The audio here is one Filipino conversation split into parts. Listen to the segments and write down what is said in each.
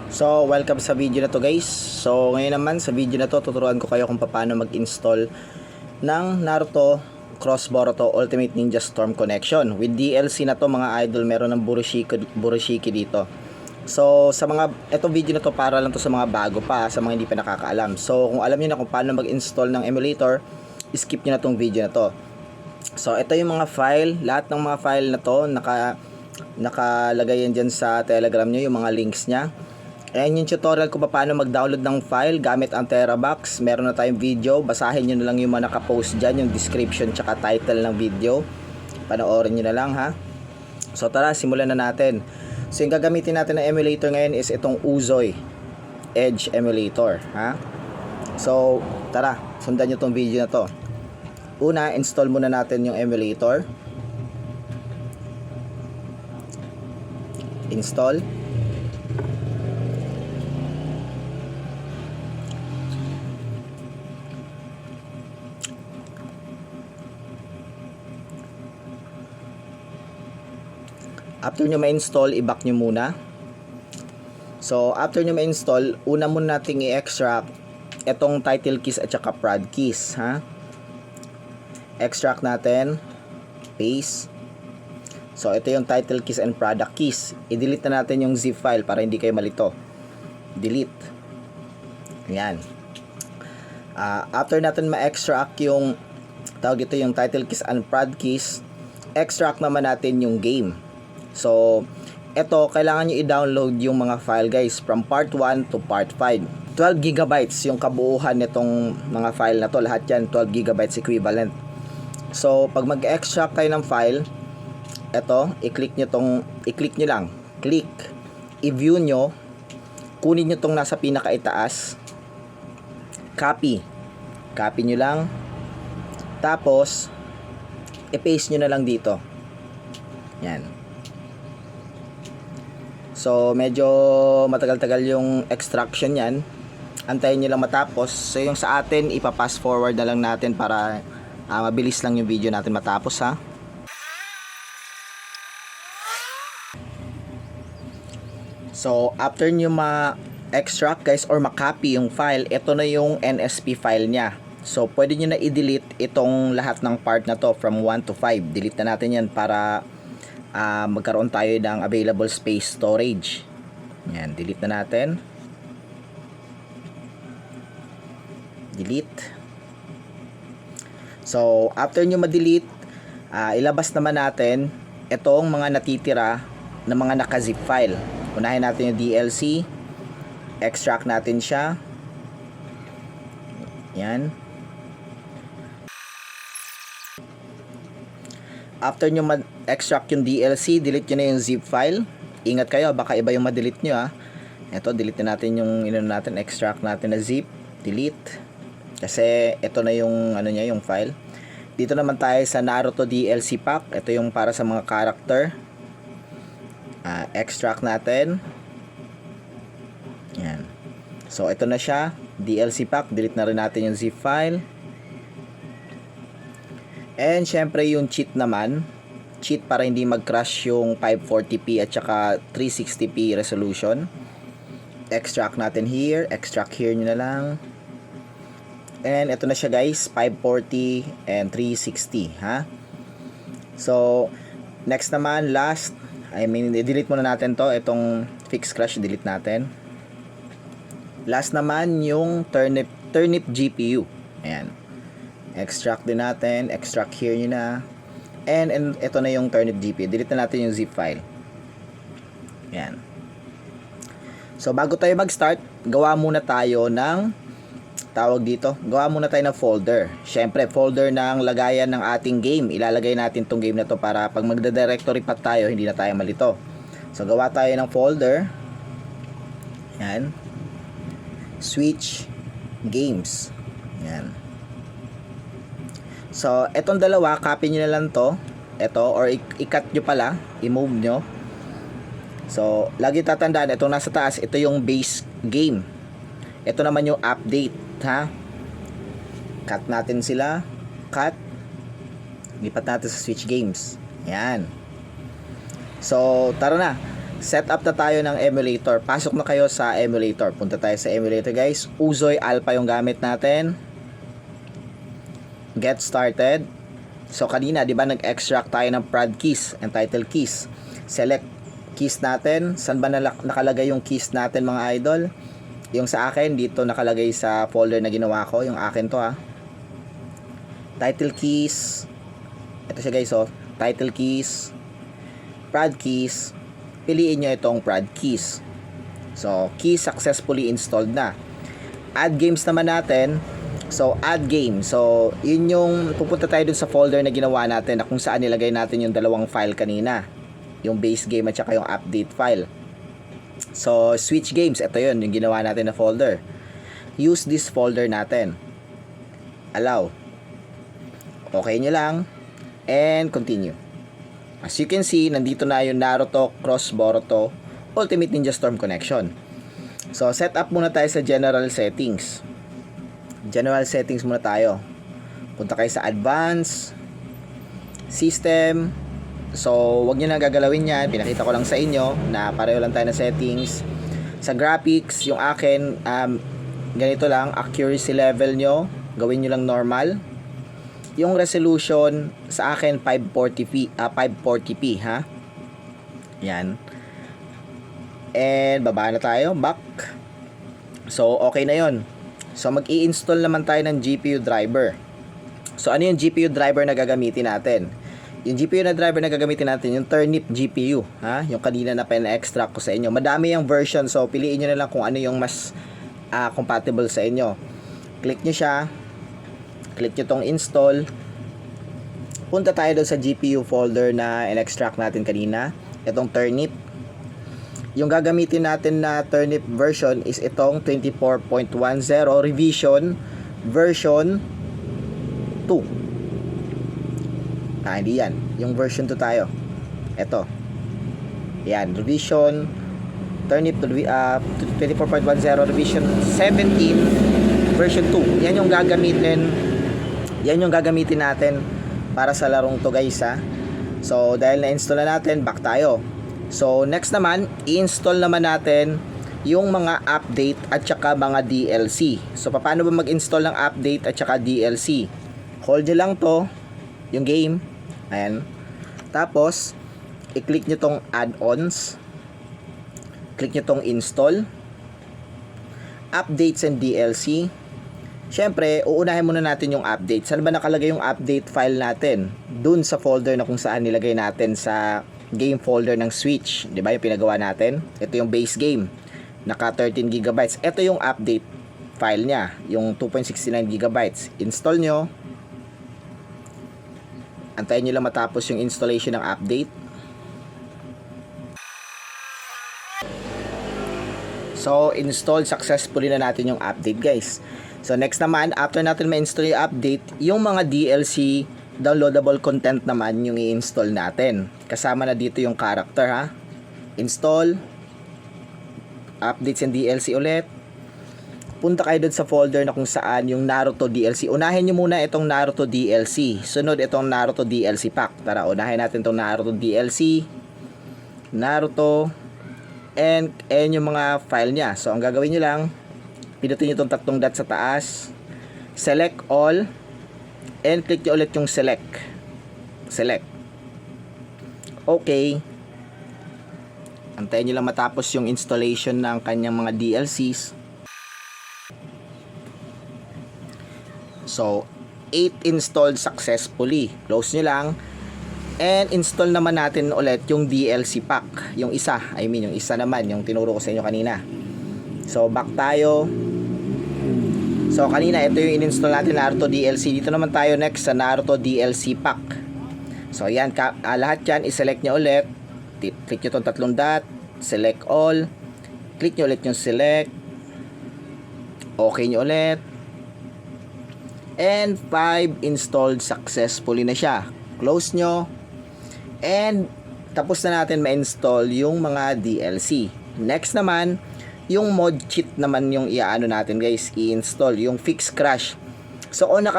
So, welcome sa video na to guys. So, ngayon naman sa video na to, tuturuan ko kayo kung paano mag-install ng Naruto Cross Boruto Ultimate Ninja Storm Connection. With DLC na to mga idol, meron ng Burushiki dito. So, itong video na to para lang to sa mga bago pa, sa mga hindi pa nakakaalam. So, kung alam niyo na kung paano mag-install ng emulator, skip niyo na tong video na to. So, ito yung mga file, lahat ng mga file na to, nakalagay yan dyan sa Telegram nyo, yung mga links nya. Ayan yung tutorial ko paano mag-download ng file gamit ang Terabox. Meron na tayong video, basahin nyo na lang yung mga nakapost dyan, yung description tsaka title ng video. Panoorin nyo na lang ha. So tara, simulan na natin. So yung gagamitin natin na emulator ngayon is itong Uzoy Edge Emulator ha. So tara, sundan nyo tong video na to. Una, install muna natin yung emulator. Install. After nyo ma-install, i-back nyo muna. So, after nyo ma-install, una muna nating i-extract itong title keys at saka prod keys, ha? Extract natin, paste. So, ito yung title keys and product keys. I-delete na natin yung zip file para hindi kayo malito. Delete. Ayan. After natin ma-extract yung tawag ito yung title keys and prod keys, extract naman natin yung game. So, ito, kailangan nyo i-download yung mga file guys from part 1 to part 5. 12 gigabytes yung kabuuhan nitong mga file na to. Lahat yan, 12 gigabytes equivalent. So, pag mag-extract tayo ng file, ito, i-click nyo lang. Click. I-view nyo. Kunin nyo tong nasa pinakaitaas. Copy. Copy nyo lang. Tapos, i-paste nyo na lang dito. Yan. So, medyo matagal-tagal yung extraction yan. Antayin nyo lang matapos. So, yung sa atin, ipapass forward na lang natin para mabilis lang yung video natin matapos, ha. So, after nyo ma-extract, guys, or ma-copy yung file, ito na yung NSP file nya. So, pwede nyo na i-delete itong lahat ng part na to from 1 to 5. Delete na natin yan para magkaroon tayo ng available space storage. Yan, delete na natin. Delete. So, after nyo ma-delete, ilabas naman natin itong mga natitira na mga naka-zip file. Unahin natin yung DLC. Extract natin siya. Yan. After nyo ma-extract yung DLC, delete nyo na yung zip file. Ingat kayo, baka iba yung ma-delete nyo ha. Ito, delete na natin yung extract natin na zip. Delete. Kasi ito na yung yung file. Dito naman tayo sa Naruto DLC pack. Ito yung para sa mga character. Extract natin. Yan. So ito na siya, DLC pack. Delete na rin natin yung zip file. And syempre yung cheat naman, cheat para hindi mag-crash yung 540p at saka 360p resolution. Extract natin here, extract here nyo na lang. And ito na siya guys, 540 and 360 ha. So next naman, last, delete muna natin to, itong fix crash, delete natin. Last naman yung turnip GPU. Ayan. Extract din natin, extract here nyo na. And ito na yung turnip GPU. Delete na natin yung zip file. Ayan. So bago tayo mag-start, gawa muna tayo ng gawa muna tayo ng folder. Syempre, folder ng lagayan ng ating game. Ilalagay natin tong game na to para pag magda-directory path tayo, hindi na tayo malito. So gawa tayo ng folder. Ayan. Switch games. Ayan. So, etong dalawa, copy nyo na lang to. Ito, or i-cut nyo pala. I-move nyo. So, lagi tatandaan, itong nasa taas, ito yung base game. Ito naman yung update, ha? Cut natin sila. Cut. Lipat natin sa switch games. Ayan. So, tara na. Set up na tayo ng emulator. Pasok na kayo sa emulator. Punta tayo sa emulator guys. Uzoy Alpha yung gamit natin. Get started. So kanina, di ba nag-extract tayo ng prod keys and title keys. Select keys natin. Saan ba nakalagay yung keys natin mga idol? Yung sa akin, dito nakalagay sa folder na ginawa ko. Yung akin to ha. Title keys. Ito siya guys oh. Title keys. Prod keys. Piliin nyo itong prod keys. So, keys successfully installed na. Add games naman natin. So, add game. So, yun yung pupunta tayo dun sa folder na ginawa natin na kung saan nilagay natin yung dalawang file kanina. Yung base game at saka yung update file. So, switch games. Ito yun, yung ginawa natin na folder. Use this folder natin. Allow. Okay nyo lang. And continue. As you can see, nandito na yung Naruto Cross Boruto Ultimate Ninja Storm Connection. So, set up muna tayo sa General Settings. General Settings muna tayo. Punta kayo sa Advanced, System. So, wag nyo na gagalawin yan. Pinakita ko lang sa inyo na pareho lang tayo na settings. Sa graphics, yung akin, ganito lang, accuracy level nyo. Gawin nyo lang normal. Yung resolution sa akin 540p ha. Yan. And baba na tayo, back. So okay na 'yon. So mag-i-install naman tayo ng GPU driver. So ano yung GPU driver na gagamitin natin? Yung GPU na driver na gagamitin natin, yung Turnip GPU, ha? Yung kanina na pina-extract ko sa inyo. Madami yung version, so piliin niyo na lang kung ano yung mas compatible sa inyo. Click niyo siya. Click nyo tong install. Punta tayo doon sa GPU folder na in-extract natin kanina. Itong Turnip. Yung gagamitin natin na Turnip version is itong 24.10 revision version 2. Hindi yan. Yung version 2 tayo. Ito. Yan. Revision Turnip 24.10 revision 17 version 2. Yan yung gagamitin natin para sa larong to guys ha. So dahil na-install na natin, back tayo. So next naman, i-install naman natin yung mga update at saka mga DLC. So paano ba mag-install ng update at saka DLC? Hold nyo lang to, yung game. Ayan. Tapos i-click nyo tong add-ons. Click nyo tong install. Updates and DLC. Siyempre, uunahin muna natin yung update. Saan ba nakalagay yung update file natin? Dun sa folder na kung saan nilagay natin sa game folder ng Switch. Di ba yung pinagawa natin? Ito yung base game. Naka 13 GB. Ito yung update file niya. Yung 2.69 GB. Install nyo. Antayin nyo lang matapos yung installation ng update. So, install successfully na natin yung update guys. So, next naman, after natin ma-install yung update, yung mga DLC downloadable content naman yung i-install natin. Kasama na dito yung character ha. Install. Updates and DLC ulit. Punta kayo doon sa folder na kung saan yung Naruto DLC. Unahin nyo muna itong Naruto DLC. Sunod itong Naruto DLC pack. Tara, unahin natin itong Naruto DLC. Naruto. And yung mga file niya. So, ang gagawin nyo lang, pinutin nyo itong tatlong dot sa taas. Select all. And click nyo ulit yung select. Select. Okay. Antayin nyo lang matapos yung installation ng kanyang mga DLCs. So, 8 installed successfully. Close nyo lang. And install naman natin ulit yung DLC pack. Yung isa. Yung isa naman. Yung tinuro ko sa inyo kanina. So, back tayo. So, kanina, ito yung in-install natin Naruto DLC. Dito naman tayo next sa Naruto DLC pack. So, yan. Lahat yan, i-select nyo ulit. Click nyo itong tatlong dot. Select all. Click nyo ulit yung select. Okay nyo ulit. And 5 installed successfully na siya. Close nyo. And tapos na natin ma-install yung mga DLC. Next naman, yung mod cheat naman yung iaano natin guys, i-install yung fix crash. So kung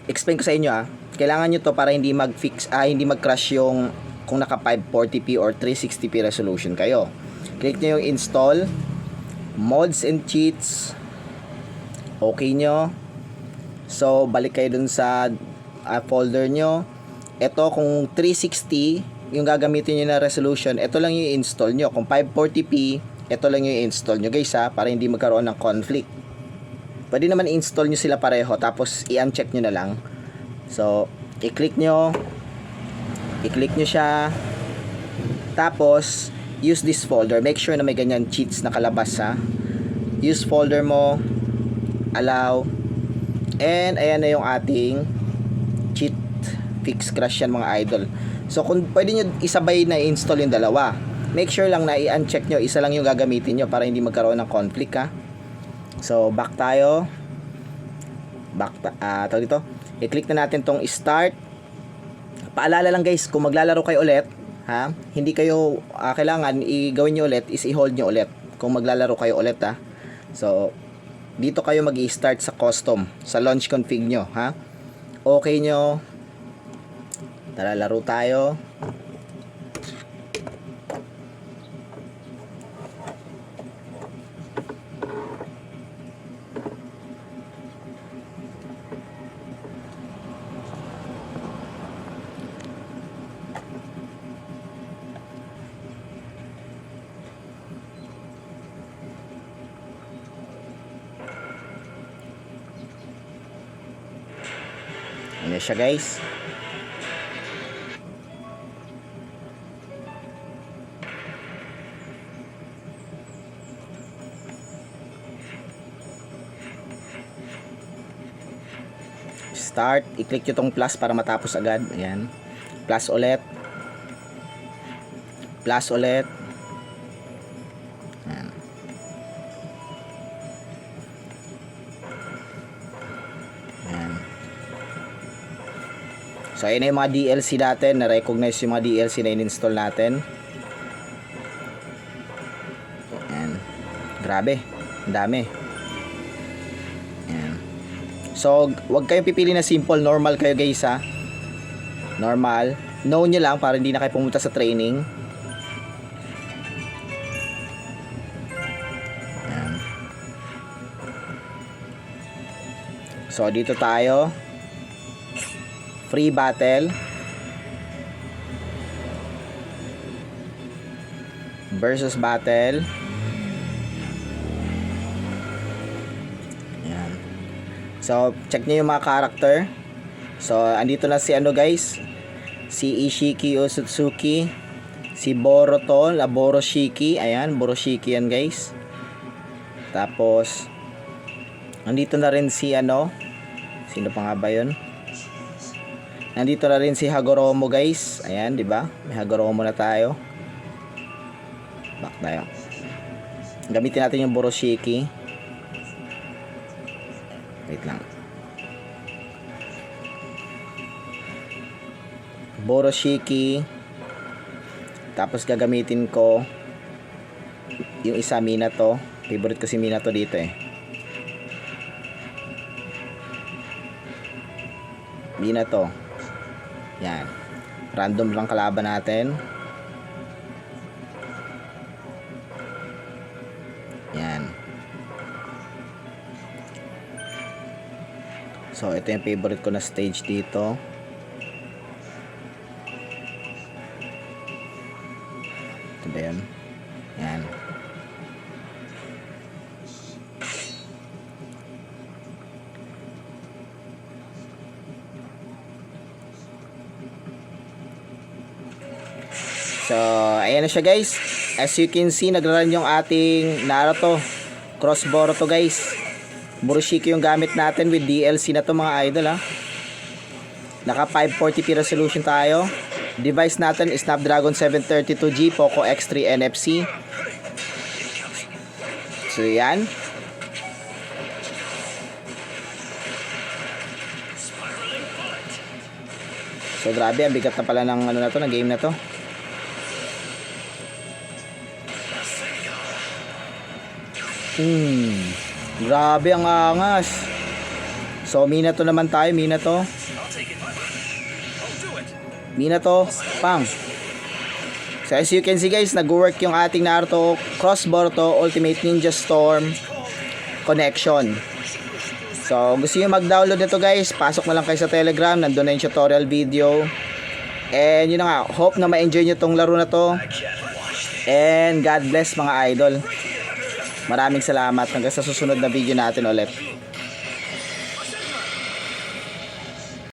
explain ko sa inyo kailangan nyo to para hindi mag-crash yung kung naka 540p or 360p resolution kayo. Click nyo yung install, mods and cheats, okay nyo. So balik kayo dun sa folder nyo. Ito kung 360 yung gagamitin nyo na resolution, ito lang yung install nyo. Kung 540p, ito lang yung install nyo guys ha, para hindi magkaroon ng conflict. Pwede naman install nyo sila pareho, tapos i-uncheck nyo na lang. So, i-click nyo siya, tapos use this folder. Make sure na may ganyan cheats nakalabas ha. Use folder mo, allow, and ayan na yung ating cheat fix crash yan mga idol. So kung pwede nyo isabay na i-install yung dalawa, make sure lang na i-uncheck nyo, isa lang yung gagamitin nyo para hindi magkaroon ng conflict ha. So back tayo, tawag dito, i-click na natin tong start. Paalala lang guys, kung maglalaro kayo ulit ha, hindi kayo kailangan i-gawin nyo ulit is i-hold nyo ulit kung maglalaro kayo ulit ha. So dito kayo mag-i-start sa custom, sa launch config nyo ha. Okay nyo, tara laro tayo. Ano siya guys? Start, i-click nyo tong plus para matapos agad. Ayan. Plus ulit. Plus ulit. Ayan. Ayan. So, ayun na yung mga DLC natin. Na-recognize yung mga DLC na in-install natin. Ayan. Grabe. Ang dami. Ayan. So, wag kayong pipili na simple. Normal kayo guys ha. Normal. Know nyo lang para hindi na kayo pumunta sa training. Ayan. So, dito tayo. Free battle versus battle. Ayan. So check nyo yung mga character. So andito na si ano guys, si Ishiki Otsutsuki, si Boruto, la Boroshiki. Ayan, Boroshiki yan guys. Tapos andito na rin si ano, sino pa nga ba yun? Nandito na rin si Hagoromo guys. Ayan, di ba? May Hagoromo na tayo. Back tayo. Gamitin natin yung Boroshiki. Wait lang. Boroshiki. Tapos gagamitin ko yung isa Minato. Favorite ko si Minato dito eh. Minato. Yan. Random lang kalaban natin. Yan. So, ito yung favorite ko na stage dito. Ito ba yun? Yan. So, ayan na siya guys. As you can see, nagraran yung ating Naruto Cross Boruto guys. Boroshiki yung gamit natin with DLC na to mga idol ha. Naka 540p resolution tayo. Device natin is Snapdragon 732G Poco X3 NFC. So, yan. So, grabe. Ang bigat na pala ng ano na to, ng game na to. Grabe ang angas. So Minato naman tayo, Minato. Minato, pang. So as you can see guys, nag-work yung ating Naruto Cross Boruto Ultimate Ninja Storm connection. So gusto nyo mag-download nito guys, pasok na lang kayo sa Telegram, nandun na yung tutorial video. And yun na nga, hope na ma-enjoy nyo tong laro na to. And God bless mga idol. Maraming salamat, hanggang sa susunod na video natin ulit.